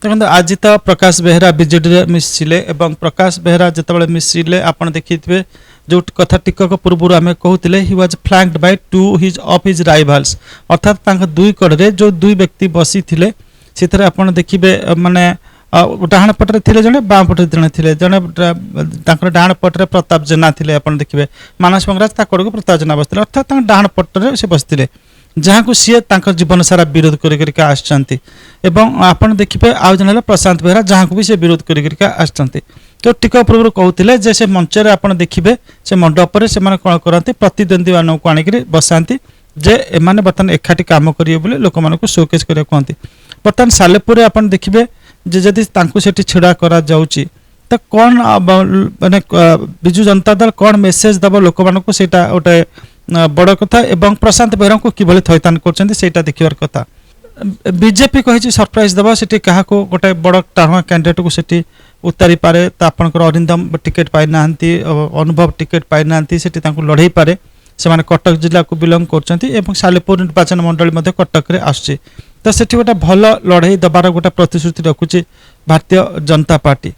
देखो आज तो प्रकाश बेहरा विजेडी मिशिले एवं प्रकाश बेहरा जिते मिशिले आप देखिए जो कथा टिकक पूर्व आम कहते he was flanked by two his of his rivals अर्थात दुई कड़े जो दुई व्यक्ति बसी थे से देखिए माने डाण पटे थे जड़े बाँ पटे जड़े थे जड़े डाण पटे प्रताप जेना थे आप देखिए मानस मंगराज कड़क प्रताप जेना बसते अर्थात डाण पटे से बसते जहाँ को सी जीवन सारा विरोध करके आसचंती एवं आपन देखिए आउ जन प्रशांत बेहरा जहाँ को भी से विरोध करके आसचंती तो टिका पूर्व कहते जे से मंच में आप देखिए से मंडप से कौन करते प्रतिद्वंदी मान को आणिक बसाती जे एमाने बर्तमान एकाठी काम करेंगे बोले लोक मानक शोकेस करा कहते बर्तमान सालेपुर आप देखिए जदि से छिड़ा करा जाउची तो कौन माने विजु जनता दल कौन मेसेज दब लोक मानक सेटा गोटे बड़ कथा एवं प्रशांत बेहरा को किभली थैतान कर देखिबार कथा बीजेपी कही सरप्राइज दबा से क्या गोटे बड़ टाणुआ कैंडिडेट को सेठी उतारी पारे तो आपंकर अरिंदम टिकेट पाई ना अनुभव टिकेट पाई ना लड़े पारे से कटक जिला को बिलंग कर सालेपुर निर्वाचन मंडली कटक आसुची तो सेठी गोटे भल लड़े दबार गोटे प्रतिश्रुति रखुची भारतीय जनता पार्टी।